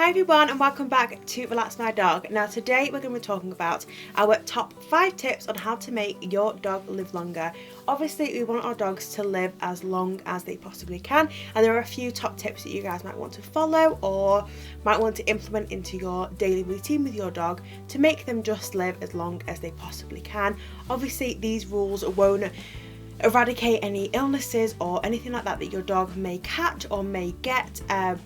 Hi everyone and welcome back to Relax My Dog. Now today we're going to be talking about our top 5 tips on how to make your dog live longer. Obviously we want our dogs to live as long as they possibly can, and there are a few top tips that you guys might want to follow or might want to implement into your daily routine with your dog to make them just live as long as they possibly can. Obviously these rules won't eradicate any illnesses or anything like that that your dog may catch or may get,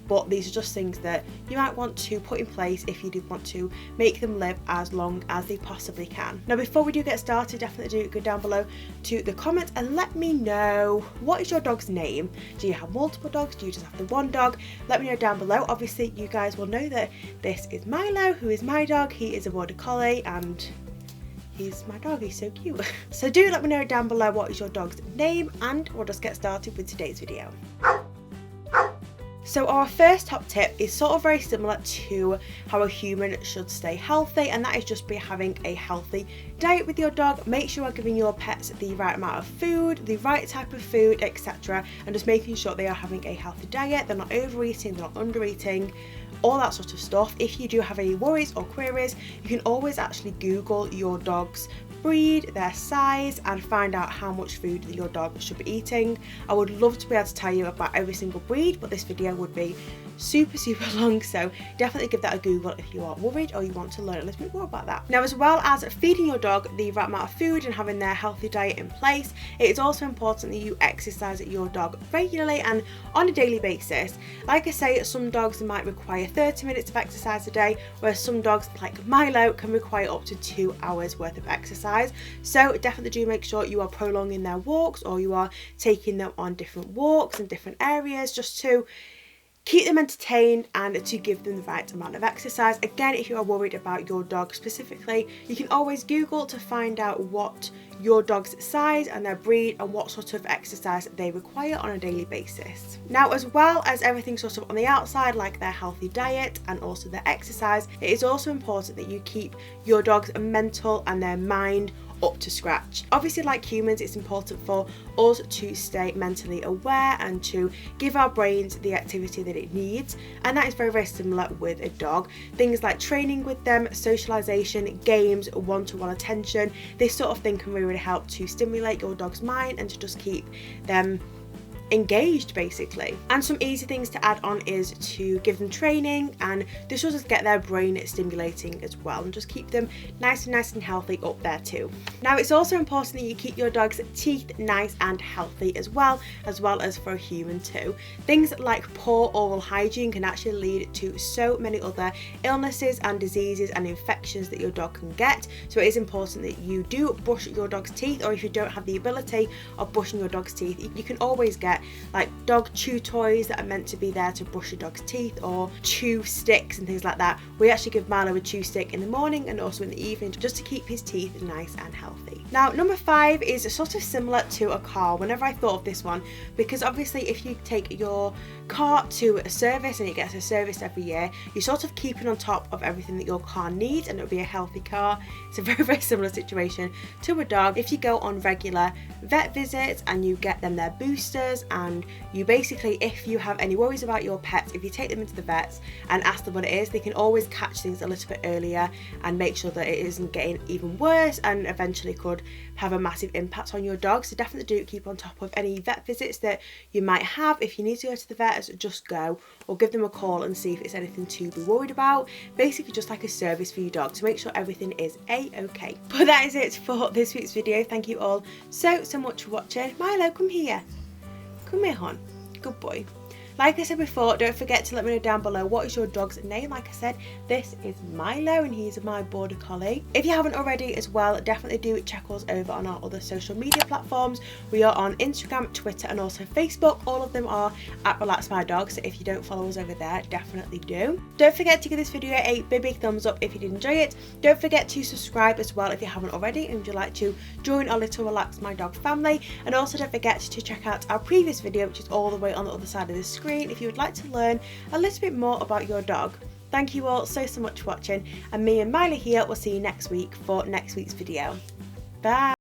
but these are just things that you might want to put in place if you do want to make them live as long as they possibly can. Now before we do get started, definitely do go down below to the comments and let me know, what is your dog's name? Do you have multiple dogs? Do you just have the one dog? Let me know down below. Obviously you guys will know that this is Milo, who is my dog. He is a border collie and he's my dog, he's so cute. So do let me know down below what is your dog's name, and we'll just get started with today's video. So our first top tip is sort of very similar to how a human should stay healthy, and that is just by having a healthy diet with your dog. Make sure you are giving your pets the right amount of food, the right type of food, etc., and just making sure they are having a healthy diet, they're not overeating, they're not undereating, all that sort of stuff. If you do have any worries or queries, you can always actually Google your dog's breed, their size, and find out how much food that your dog should be eating. I would love to be able to tell you about every single breed, but this video would be super long, so definitely give that a Google if you are worried or you want to learn a little bit more about that. Now, as well as feeding your dog the right amount of food and having their healthy diet in place, it is also important that you exercise your dog regularly and on a daily basis. Like I say, some dogs might require 30 minutes of exercise a day, whereas some dogs like Milo can require up to 2 hours worth of exercise. So definitely do make sure you are prolonging their walks, or you are taking them on different walks in different areas, just to keep them entertained and to give them the right amount of exercise. Again, if you are worried about your dog specifically, you can always Google to find out what your dog's size and their breed and what sort of exercise they require on a daily basis. Now, as well as everything sort of on the outside, like their healthy diet and also their exercise, it is also important that you keep your dog's mental and their mind up to scratch. Obviously, like humans, it's important for us to stay mentally aware and to give our brains the activity that it needs, and that is very similar with a dog. Things like training with them, socialization, games, one-to-one attention, this sort of thing can really help to stimulate your dog's mind and to just keep them engaged basically. And some easy things to add on is to give them training, and this will just get their brain stimulating as well and just keep them nice and healthy up there too. Now, it's also important that you keep your dog's teeth nice and healthy as well as for a human too. Things like poor oral hygiene can actually lead to so many other illnesses and diseases and infections that your dog can get, so it is important that you do brush your dog's teeth, or if you don't have the ability of brushing your dog's teeth, you can always get like dog chew toys that are meant to be there to brush your dog's teeth, or chew sticks and things like that. We actually give Milo a chew stick in the morning and also in the evening, just to keep his teeth nice and healthy. Now, number 5 is sort of similar to a car whenever I thought of this one, because obviously if you take your car to a service and it gets a service every year, you're sort of keeping on top of everything that your car needs, and it'll be a healthy car. It's a very similar situation to a dog. If you go on regular vet visits and you get them their boosters, and you basically, if you have any worries about your pets, if you take them into the vets and ask them what it is, they can always catch things a little bit earlier and make sure that it isn't getting even worse and eventually could have a massive impact on your dog. So definitely do keep on top of any vet visits that you might have. If you need to go to the vet, just go, or give them a call and see if it's anything to be worried about. Basically just like a service for your dog to make sure everything is a-okay. But that is it for this week's video. Thank you all so much for watching. Milo, come here. Come here, hon. Good boy. Like I said before, don't forget to let me know down below, what is your dog's name? Like I said, this is Milo and he's my border collie. If you haven't already as well, definitely do check us over on our other social media platforms. We are on Instagram, Twitter and also Facebook. All of them are at Relax My Dog, so if you don't follow us over there, definitely do. Don't forget to give this video a big thumbs up if you did enjoy it. Don't forget to subscribe as well if you haven't already and would you like to join our little Relax My Dog family. And also don't forget to check out our previous video, which is all the way on the other side of the screen, if you would like to learn a little bit more about your dog. Thank you all so much for watching, and me and Miley here will see you next week for next week's video. Bye!